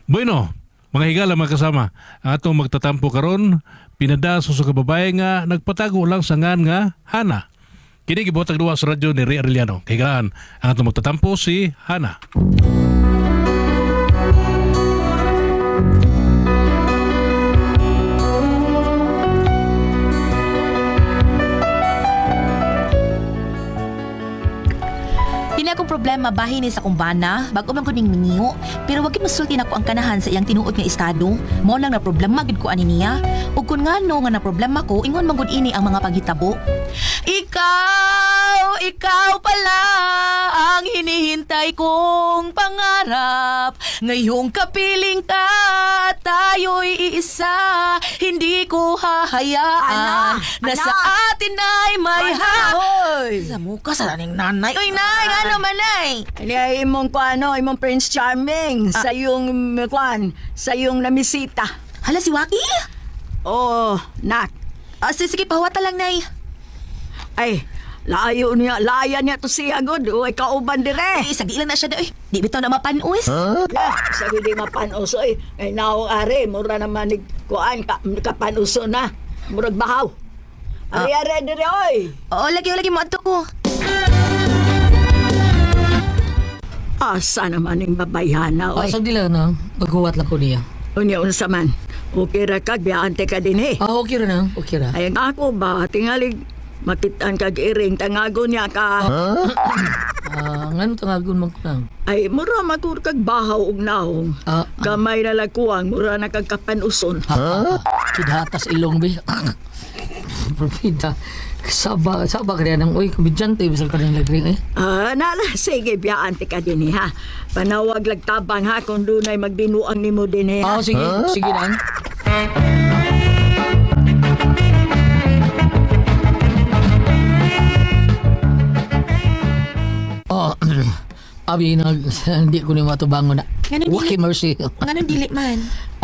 Bueno, mga higala mga kasama, ang atong magtatampo karon pinadaso sa kababae nga nagpatago lang sa ngan nga Hana. Kini gibuhatag duwa sa radyo ni Ray Arellano. Higalaan ang atong magtatampo si Hana. Dili akong problema bahin ni sa kumbana, bago man ko ning mingiyo, pero wag masulti nako ang kanahan sa iyang tinuod nga estado. Mao lang na problema gid ko ani niya. Ug kun ngano nga na problema ko, ingon man gud ini ang mga paghitabo. Ikaw pala ang hinihintay kong pangarap. Ngayong kapiling ka, tayo'y iisa. Hindi ko hahayaan na sa atin ay may Hoy! Sa mukha sa raning nanay. Uy, nay, nga naman, nay. Ini ay imong imong Prince Charming sa yung sa yung namisita. Hala, si Waki? Oh, nak. Sige, pahawata lang, nay. Ay, laya niya to siya god. Uy, kauban dire. Sagi lang na siya na. Di bitaw na mapanuis. Yeah, sabi di mapanos oy. Ay naong are, mura naman ni kuan kapanuso na. Murag bahaw. Ari dire oy. Oo, lagi mo ato ko. Asa naman yung babayana oy. Asag nila na, maghuwat lang ko niya. Unya unsa man. Okay ra kag biante ka din eh. Okay ra na, okay ra. Ay ako ba tingalig makitaan kag iring tangago niya ka. Ngano tangagon man ko lang. Ay mura magur kag bahaw og naong. Gamay na lakuang mura na kag kapanuson. Kidatas ilong be. Propita. Saba ka rin ng uy, kubidyante, bisal ka rin lagring eh. Nala, sige, biyaante ka din eh, ha. Panawag lagtabang ha, kung doon ay magdinuang ni mo din eh. Sige, sige lang. Abi, hindi ko ni matubangon na. Ganun Waki dili. mercy. Ganun dili man.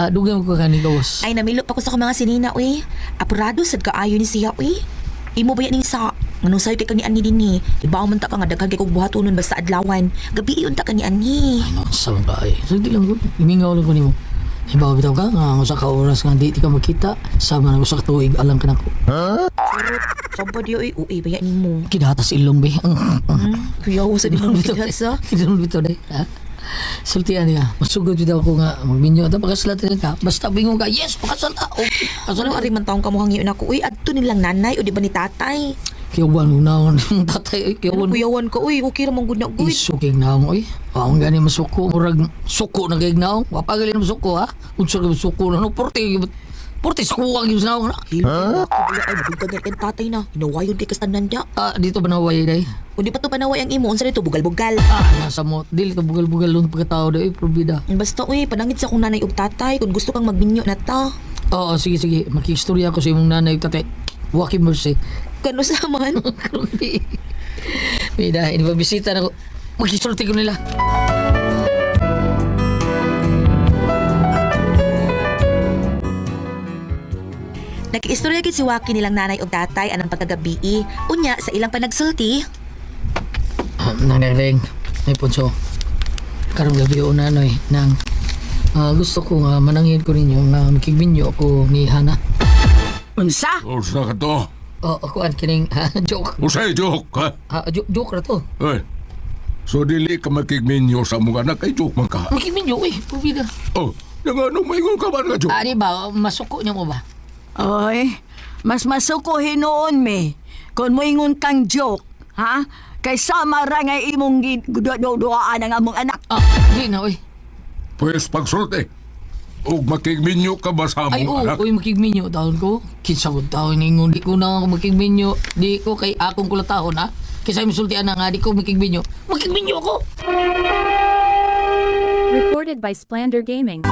Dugang ko ka ni gawas. Ay, namilo pa ko sa mga sinina, uy. Apurado sad kaayo ni siya, uy. Imo ba yan sa... Anong sayo kay kani ani din ni? Ibaw man ta ka nga daghan kay kog buhatonon basta adlawan. Gabi iyon ta kani ani. Ano, saan ka ay? So, di lang ko. Imingaw lang ko ni mo. Hibaw bitaw ka, nga sa ka-oras nga di ka magkita. Sama na ko sa katuig, alam ka na ko. Sarot. Saba di, uy. Uy, ba yan mo? Kidatas ilong be. Kuya ko sa di mo sa. Kinulong bitaw day. Sultian niya. Masugod bitaw ko nga. Magminyo. Ito pagkasalatan ka. Basta bingo ka. Yes, pakasala. Okay. Ano ari man taong kamuhang yun ako, uy. Adto nilang nanay o di ba ni tatay? Kiyawan mo naon ng tatay. Ano Kiyawan. kuyawan ko, uy. Okay ramang gud na, uy. Isukig naong oy. Ang gani masuko. Murag suko na kayag naong. Wapagalin masuko ha. Unsa ka masuko na. No, Porte sukuwag yung naong na. Ay, mabugagan ang tatay na. Hinawayon kay kastanan niya. Dito ba naway day? O di pa to panaway ang imo. Unsa dito, bugal-bugal. Nasa mo. Dili ka bugal-bugal lun pagkatao day. Probida. Basta, uy, panangit sa akong nanay ug tatay. Kung gusto kang magbinyo na ta. Oo, sige. Makistorya ko sa imong nanay tatay. Waki mercy. Kano sa man? Mida, inibabisita na ko. Magkisulti ko nila. Nag-istorya gid si Waki nilang nanay ug tatay anang pagkagabi. Unya sa ilang panagsulti. Nangyayang, may punso. Karong gabi o nanoy, nang gusto ko nga manangin ko ninyo nga makigbinyo ako ni Hana. Unsa? Usa ka to? Ako an kining joke. Usay joke ka? Joke ra to. Ay. So dili ka makigminyo sa mga anak ay joke man ka. Makigbinyo, pubida. Oh, yung ano maingon ka man nga joke? Di ba, masuko niyo mo ba? Oy, mas masukuhin noon me. Kung moingon kang joke, ha? Kay sama ra nga imong duaan ang among anak. Di na, oy. Pues pagsulti. O makigminyo ka ba sa Ay, among anak? oy, makigminyo taon ko. Kinsa ko taon ningon, di ko na ako makigminyo. Di ko kay akong kulatahon, ha? Kaysa misultian na nga, di ko makigminyo. Makigminyo ako! Recorded by Splander Gaming.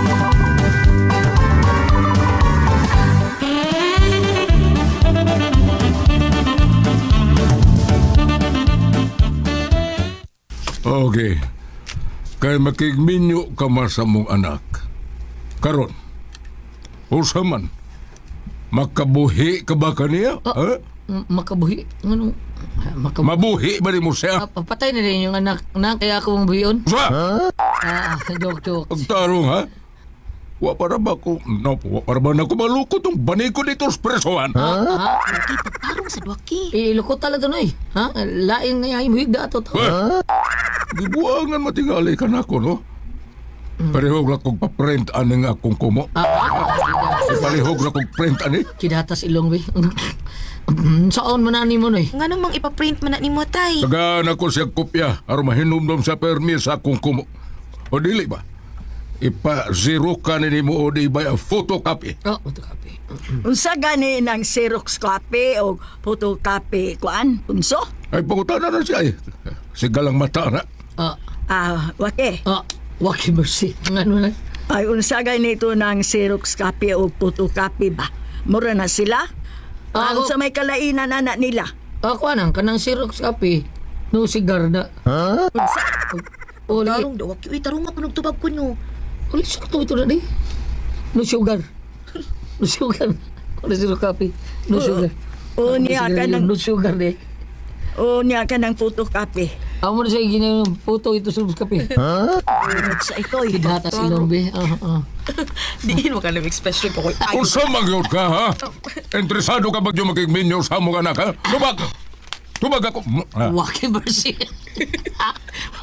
Okay. Kay makigminyo ka man sa mong anak. Karon. Usa man. Makabuhi ka ba kaniya? Ha? Makabuhi? Ano? Mabuhi ba ni mo siya? Patay na rin yung anak na, kaya ako mong buhiyon. Sa? Joke. Pagtarong ha? Wa para ba ko, no, wa para ba na ko maluko tong bani ko dito sa presohan? Waki, pagtarong sa duwaki. Ilukot talaga no eh. Ha? Laing na yung higda ato to. Gibuangan matingali ka na ko, no? Parehog na kong paprint aning akong kumo. Parehog na kong print ani. Kidatas ilong be. Saan manani mo no eh? Nga namang ipaprint man na ni mo, tay. Tagaan ako siya kopya aron mahinumdum sa permis sa akong kumo. O dili ba? Ipa-zero ka ni mo o di ba photocopy? Oh, ito kape. Unsa gani ng Xerox copy o photocopy kuan? Unso? Ay pangutana na siya eh. Sigalang mata na. Waki. Waki mercy. Ang ano na? Ay, unsa gani ito ng Xerox copy o photocopy ba? Mura na sila? Ako- Sa may kalainan na nila. Ako anang kanang Xerox kape. No sigar na. Unsa? O lagi. Tarong duwaki. Uy, tarong ako nagtubag ko nyo. Ulit siya ito na di. No sugar. No sugar. Wala Xerox kape. No sugar. O niya ka ng No sugar di. photocopy. Amo na siya ginang photo ito sa kape. Sa ito eh. Kidatas ilong be. Diin mo ka na-express ko. Kung sa magyod ka, ha? Interesado ka ba yung makikminyo sa mong anak, ha? Tubag! Tubag ako! Waki mercy.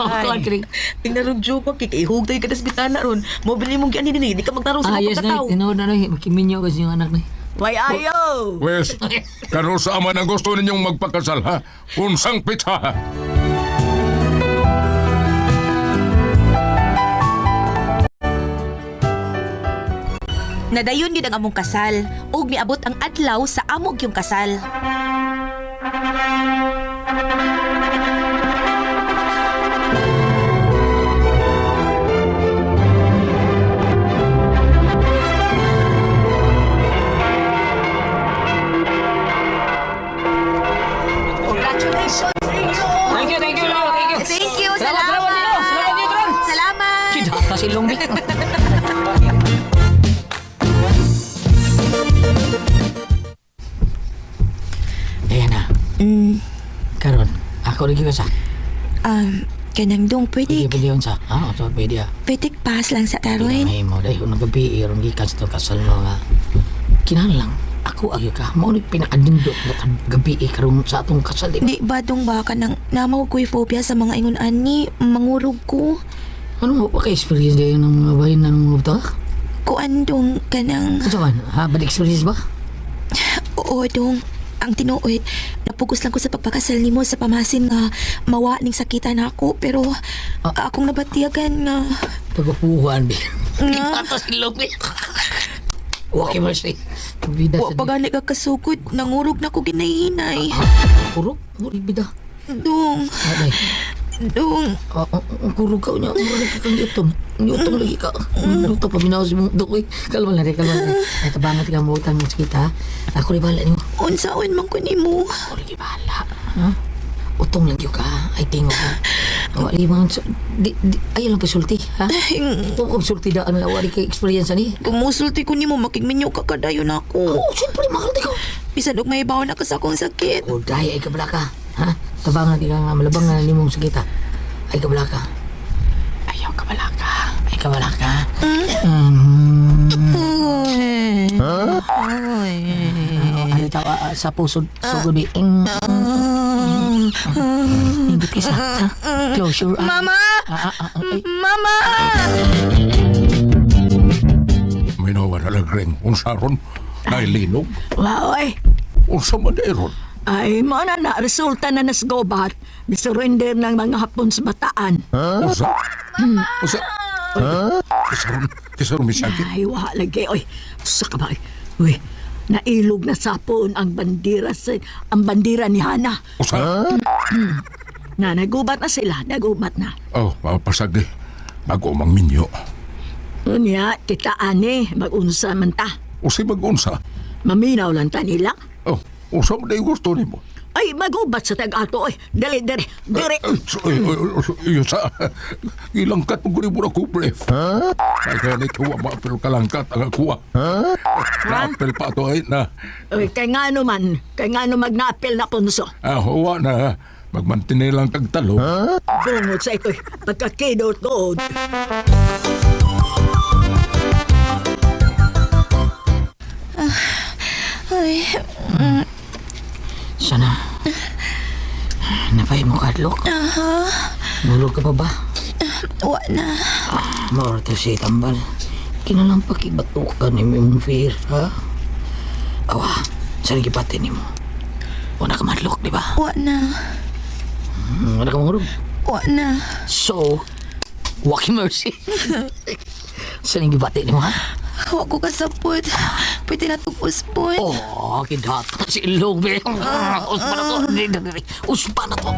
Ako kring. Tingnan joke ko, kikihug tayo ka na sa bitana ron. Mobili mong gani din, di ka magtarong sa mga Yes na. pagkatao. Tinood na rin. Makiminyo kasi yung anak na. Why ayo? Wes, kano sa ama ang gusto ninyong magpakasal, ha? Unsang pitsa, ha? Nadayon yun ang among kasal, ug miabot ang adlaw sa amog yung kasal. Congratulations, Ringo! Thank you. Thank you, Salamat, salamat! Nino. Salamat, Nitron. Salamat! Kidatas ilong be. Ayan na. Karon, ako rin ka sa. Kanang dong, Pwede yun sa. Ito pwede ah. pwede pass lang sa taroin. Ay mo, dahil kung nagabi, irong gikas ito kasal mo nga. Kinahan lang, ako agyo ka. Maunig pinakadindot na gabi karon sa atong kasal. Di ba? Di ba dong ba ka nang namaw ko'y phobia sa mga ingon ani, mangurog ko. Ano mo pa ka-experience dahil ng mga bahin na mga buta? Kuan dong kanang, Ano man? Bad experience ba? oo dong, ang tinuod, napugos lang ko sa pagpakasal nimo sa pamasin nga mawa ning sakitan ako, pero akong nabatiyagan nga Pagkapuhan, be. nga Patas ilong, be. Okay, Marcy. Bida wa sa pagani ka kasugod, nangurog na ko ginahinay. Kurog? Kurog, bida. Dong, Aday. dong, Ang kurog ka niya. Mura ka kang yutom. Yutom lagi ka. Yutom pa binawas mong dukoy. Kalma lang, kalma lang. Ay, tabangat ka mo utang mas kita. Ako rin bahala niyo. unsaon man ko nimo. Ako rin bahala. Ha? Utong lang yun ka. Ay, tingo ka. Wali mga... Ayaw lang pa sulti, ha? Kung sulti daan na wali kay experience ni. Kumusulti ko nimo makigminyo ka kadayon ako. Oo, siyempre, makalti ka. Bisan og may bawo na ka sa akong sakit. O, dahil ay kabala ka. Ha? Tabangan ka nga, malabang nga ni mong sakita. Ay kabala ka. Ayaw kabala ka. Ay kabala ka. Ano ito sa puso sugod ni hindi ka sa close your eyes. Mama! Mama! May nawa na lang rin. Unsa ron? Nailinog? Wow, ay. Unsa man di ron? Ay, mo na resulta na nasgobat. Surrender ng mga hapon sa bataan. Unsa? Unsa? Kisa ron misakit? Ay, wala lagi. Oy, sa ka ba? Uy, nailog na sapon ang bandira ni Hana. Unsa? Na nagubat na sila, nagubat na. Oh, mapasag di. Bago mang minyo. Unya, kita ani, mag-unsa man ta. Usi mag-unsa? Maminaw lang ta nila. Oh, unsa man di gusto ni mo? Ay, magubat sa tag-ato. Oy, dali. Iyo sa... Ilangkat mo guri mo na kubref. Ay, kaya nituwa maapil kalangkat ang akuha. Naapil pa ito ay na... Oy, kay nga naman, magnapil na punso. Huwa na. Magmantini lang tagtalo. Bungot sa ito'y pagkakidot ko. Sana. Napay mo kadlok? Mulog ka pa ba? Wa na. Maor to si tambal. Kinalang pakibatukan ni mong fear, ha? Awa, saan gipatin ni mo? Wala ka madlok, di ba? Wa na. Wala ka mahurog. Wa na. So, waki mercy. Saan gipatin ni mo, ha? Wa ko kasapot. Pwede na itong uspon. Oh, kidata si ilong, be. Uspa na to. Uspa na to.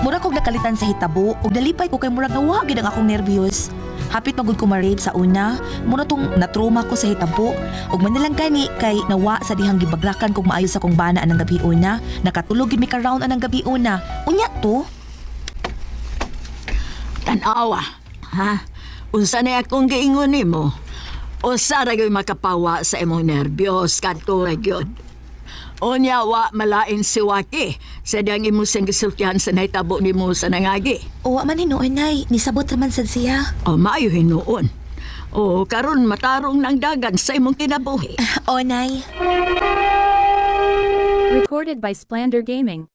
Mura kong nakalitan sa hitabo ug dalipay ko kay murag nawa gid ang akong nervyos. Hapit magud ko ma-raid sa una, mura tong natruma ko sa hitabo ug manilang gani kay nawa sa dihang gibagrakan kog maayo sa kong bana anang gabi una, nakatulog gid mi ka round anang gabi una. Unya to? Tanawa, ha? Unsa na akong giingon nimo? Usa ra gyud makapawa sa imong nervyos kadto ra gyud. Unya wa malain si Waki sa diyang imo sing gisultihan sa nahitabo nimo sa nangagi. O wa man hinuon nay, nisabot raman sad siya. O maayo hinuon. O karon matarong ng dagan sa imong kinabuhi. O nay. Recorded by Splander Gaming.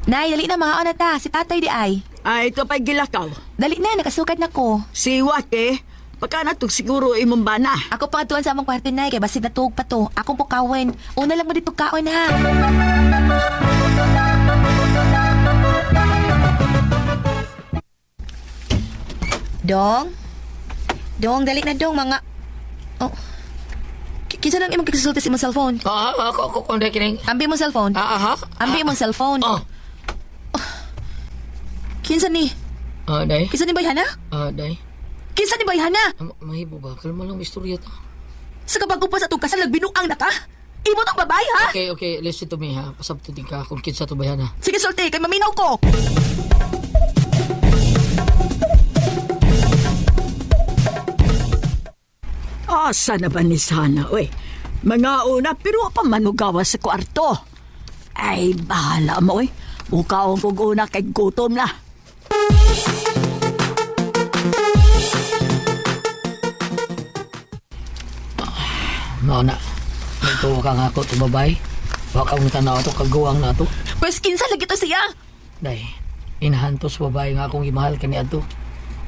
Nay, dali na mga ona ta, si tatay di ay. Ay, ito pa'y gilakaw. Dali na, nakasugad na ko. Si Waki, pagka natug siguro imong bana. Ako pa tuwan sa among kwarto nay, kay basig natug pa to. Akong pukawin. Una lang mo dito kaon ha. Dong? Dong, dali na dong mga... Oh. Kinsa lang imong kikasulti sa imong cellphone? Ako kung kining. Ambi mo cellphone? Ha? Ambi mo cellphone? Oh. Kinsa ni? Day. Kinsa ni Bayhana? Day. Kinsa ni Bayhana? Mahibo ba? Kalma lang istorya ta. Sa kabago pa sa itong kasal, nagbinuang na ka? Imo tong babae ha? Okay, listen to me, ha? Pasabtutin ka kung kinsa to ba yan, ha? Sige sulti, kay maminaw ko. Asa na ba ni Sana, oy? Mga una, pero pa manugawa sa kwarto. Ay, bahala mo, oy. Mukaong kong una kay gutom na. Mauna. Ito ka nga ako, tumabay. Waka mong tanaw to, kagawang na to. Pwes kinsa lagi to siya? Day, inahantos babae nga akong imahal ka ni Ato.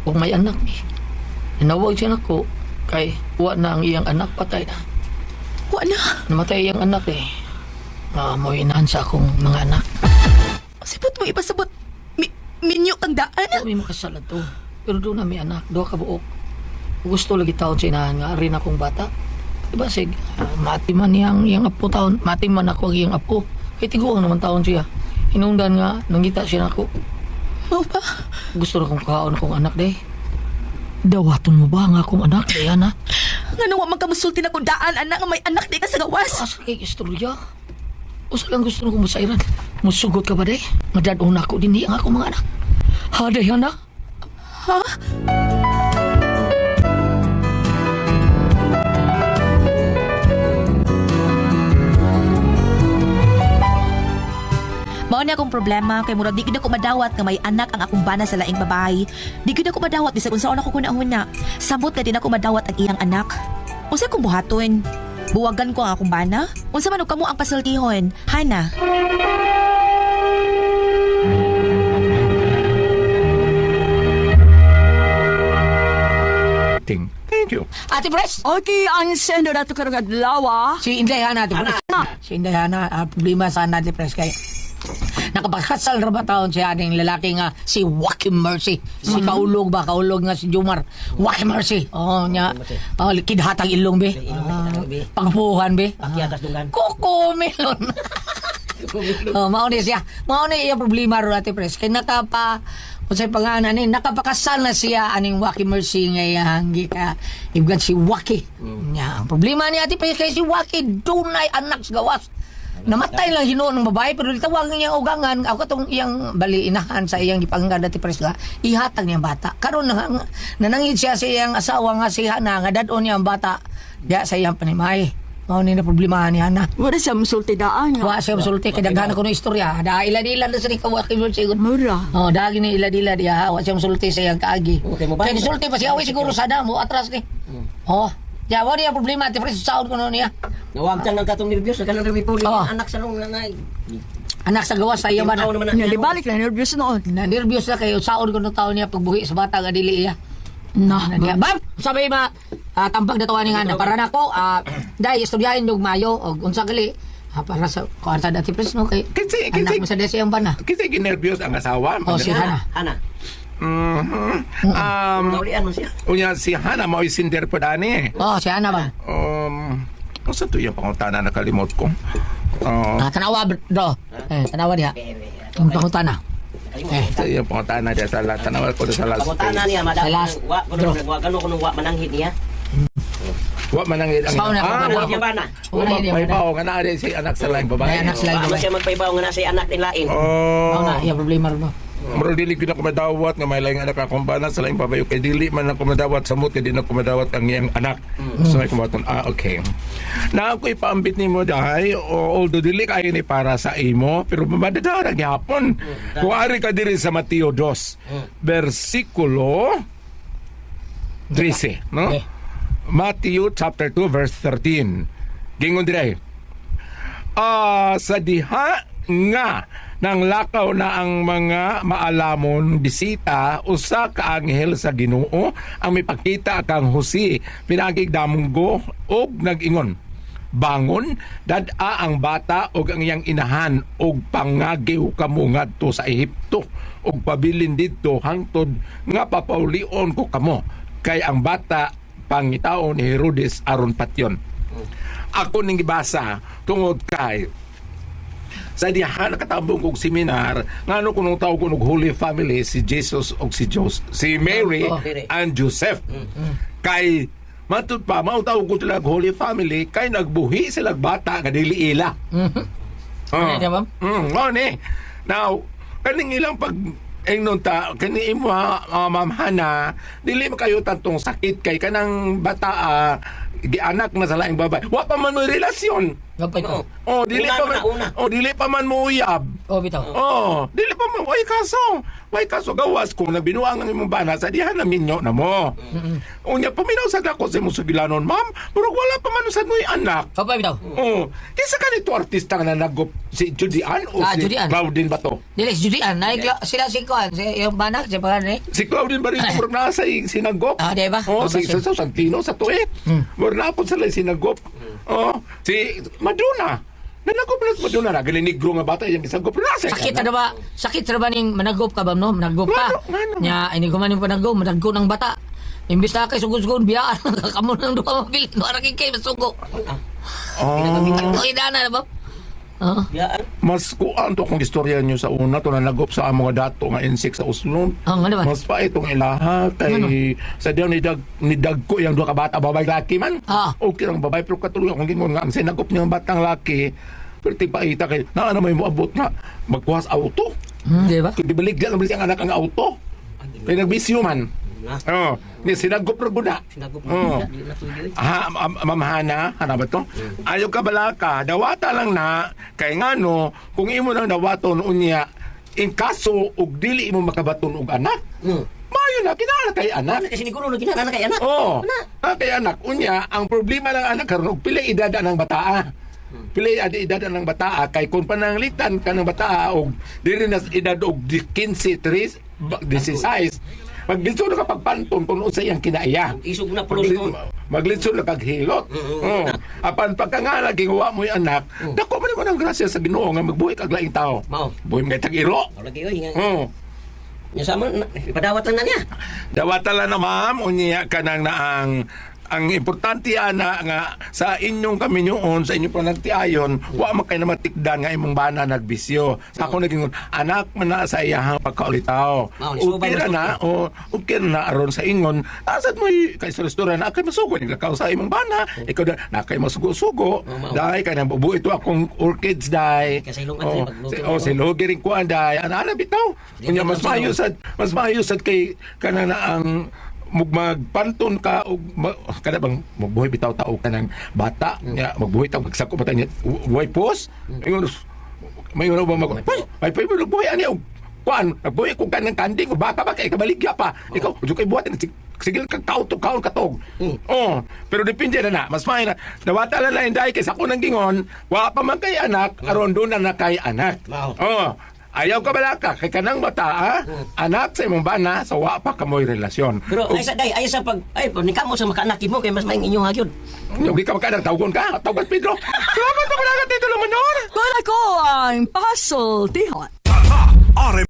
Huwag may anak ni. Inawag siya nako, kay wa na ang iyang anak, patay na. Wa na. Namatay iyang anak eh. Mo inahan sa akong mga anak. Sipot mo ipasabot. Minyo kang daan. May makasalat to. Pero doon na may anak, doon ka buok. Gusto lagi taon sa inahan nga, rin akong bata. Diba sig, mati man iyang apo taon, mati man ako ang iyang apo. Kaya tiguang naman taon siya. Hinungdan nga, nangita siya na ako. Mao pa. Gusto na kong kaon akong anak, day. Dawaton mo ba nga akong anak, Diana? Nga nawa magkamusulti na kung daan, anak nga may anak di ka sa gawas. Asa kay istorya? Usa lang gusto na kong masairan. Musugot ka ba, day? Madadong na ako din ang akong mga anak. Ha, Diana? Ha? Mao ni akong problema kay murag di gid ako madawat nga may anak ang akong bana sa laing babae. Di gid ako madawat bisag unsa ako kunahuna. Sabot ka din ako madawat ang iyang anak. Unsa akong buhaton? Buwagan ko ang akong bana? Unsa man og kamo ang pasultihon? Hana. Thank you. Ate Pres! Okay, ang sendo na ito karong adlaw. Si Inday Hana, Ate Pres. Si Inday Hana, problema sa Ate Pres kay nakapagkasal na ba taon siya aning lalaki nga si Waki Mercy. Si kaulog nga si Jumar. Waki Mercy. Oh, nya. Oh, kidhatang ilong be. Pagpuhan be. Koko melon. Oh, mao ni siya. Mao ni iya problema ro Ate Pres. Kay nakapa unsay pangalan ni nakapakasal na siya aning Waki Mercy nga ka ibgan si Waki. Nya, ang problema ni Ate Pres kay si Waki dunay anak sa gawas. namatay lang hinuon ng babae pero ditawag niya ugangan ako katong iyang bali inahan sa iyang gipangga dati presga ihatag niya ang bata karon nanangid siya sa iyang asawa nga si Hana nga dadon niya ang bata diya sa iyang panimay mao ni na problema ni Hana Wala siya masulti daan. wa siya masulti kay daghan ko ng istorya da ila-ila na sa kawak mo siguro Mura. oh dagi ni ila-ila diya wa siya masulti sa iyang kaagi Okay mo ba? kay gisulti pa siya away siguro sa damo atras ni oh ya wa niya problema ti pres saud ko no niya Nawag kang nagkatong nervyos, nagkalang remi-puli. Oo. Anak sa nung nanay. anak sa gawas sa iya ba Tao na naman Nga, di balik na nervyos noon. na nervyos na kayo saon ko ng taon niya pagbuhi sa bata nga dili iya na niya bam sabi ba tambag na tawanin nga na para nako dai istoryahin yung mayo og unsa gali para sa kwarta dati pres no kay Kasi- anak kasi- mo sa desi ang bana Kasi ginervyos ang asawa. oh si Hana Hana. Mhm. Naulian mo siya. Unya si Hana mo isinder pa dani. oh si Hana ba Asa to yung pangutana nakalimot ko? tanawa bro tanawa diha ang pangutana Sa yung pangutana dyan sa lahat. Tanawal ko sa last Pangutana niya, madam. Salas. Wa kanu wa mananghid niya. Wa manangit ang Sauna, Mananghid niya ba na? Wa may bao nga naa si anak sa laing babae. May anak sila. Wa man siya magpaibaw nga na sa anak din lain. oh na Oh. iya problema ro Muro dili ko na kumadawat nga may laing anak akong bana sa laing babae kay dili man na kumadawat sa mut kay di na kumadawat ang iyang anak. So may kumaton okay. Na ako ipaambit nimo dahay although dili kayo ni para sa imo pero madadaw ra gyapon. Kung ari ka diri sa Mateo 2 versikulo 13, no? Okay. Matthew chapter 2 verse 13. Gingon dire. Sa diha nga nang lakaw na ang mga maalamon bisita usa ka anghel sa Ginoo ang mipakita kang Jose pinagig damunggo og nag-ingon bangon dad-a ang bata og ang iyang inahan og pangagiw kamo ngadto sa Ehipto og pabilin didto hangtod nga papaulion ko kamo kay ang bata pangitaon ni Herodes aron patyon. Ako ning gibasa tungod kay sa diha nakatambong kog seminar ngano kuno tawag kuno Holy Family si Jesus og si Mary and Joseph kay matud pa mao tawag ko sila Holy Family kay nagbuhi sila bata nga dili ila Ano niya, ma'am? ni now kaning ilang pag engnon ta kani imo Ma'am Hana dili makayo tantong sakit kay kanang bata gianak na sa laing babae wa pa man mo relasyon. gapay ko Oh, dili pa man. Una. Oh, dili pa man mo uyab. oh bitaw Oh, dili pa man. Way kaso. Way kaso gawas kung nagbinuang ang imong bana sa diha na minyo na mo. Unya paminaw sa dako sa imong sugilanon, ma'am. Pero wala pa man sa nuy anak. gapay bitaw Oh, kisa kanito artista nga nanagop si Judian o si Judian. Claudine ba to? dili si Judian na sila si kuan si yung banak si pangan ni Si Claudine ba rin mura na sa sinagop? di ba Oh, si sa Santino sa tuig. Mura na po sila sinagop. Oh, si Madonna. Nanagop na si Madonna na. Galing negro nga bata yung isagop. sakit na ba ning managop ka ba no managop ka Ngano? nya ini ko man yung panagop managop ng bata imbis na kay sugod-sugod biyaan kamo nang duha mabili no ara kay masugo Oh. idana na ba oh Yaan. Mas kuan to kung istorya nyo sa una to nanagop sa among dato nga insik sa Uslon. ang ano ba Mas pa itong ilaha kay sa diyan ni dag ko yung duha ka bata babay laki man. Okay lang babay pero katuloy akong gingon nga ang sinagop niya ang batang laki. Pero tipaita kay na ano may moabot na magkuhas auto. di ba Kung dibaligyan ang ang anak ang auto. Kay nagbisyo man. Oh, ni sinagop ra guna. Sinagop Oh. na. Di na tuloy. Ma'am Hana, ba to? Ayaw ka balaka, dawata lang na, kay ngano, kung imo lang dawaton unya, in kaso, ug dili imo makabaton og anak, mayo na, kinala kay anak. Kasi ni Guru ginana kay anak. Oo, kay anak. Unya, ang problema ng anak karon, og pila idada ng bataa. Pila idada ng bataa, kay kung pananglitan ka ng bataa, og dili na edad og 15, 16, maglitsod na kapag panton kung sa iyang kinaiya. Isog na pulo nito. Maglitsod na kaghilot. Apan pagkangala gingawa mo yung anak, dako man mo ng grasya sa Ginoo nga magbuhi kag laing tao. Mao. Buhi mga tag-iro. Lagi oy. Oh. Nya sama padawat lang na niya. Dawata lang na ma'am, unya ka nang naang ang importante ana nga sa inyong kaminyoon, sa inyong panagtiayon, wa man kayo na matikdan nga imong bana nagbisyo. Sa ako naging anak man na sa iyahang pagkaulitaw. Subay Ukira na, ukira na aron sa ingon, asad mo kay sa restaurant, na kay masugo, nilakaw sa imong bana, ikaw na kay masugo-sugo, dahil kay nabubuo ito akong orchids, dahil. Kasi ilungan sa'yo, Silogi rin ko, dahil. Ano bitaw? Kunya, mas maayos sad kay kanana ang magpanton ka og kada bang magbuhay bitaw tao ka ng bata nga magbuhay tao magsako bata niya buhay pos ingon may ba mag ay magbuhay ani og kuan nagbuhay ko kanang kanding bata ba kay kabaligya pa ikaw ujo kay buhat sigil kang kaon katog pero depende na mas may na nawata na lang dai kay sa ko nang gingon wa pa man kay anak aron do na kay anak ayaw ka balaka kay kanang bata anak sa imong bana sa wa pa kamoy relasyon. Pero ay sa pag ni kamo sa makaanaki mo kay mas maing inyong hagyod. Hindi ka makadang tawgon ka. Tawgon Pedro. Salamat na malaga dito lang manor. Kung ako ang puzzle, tihon. RM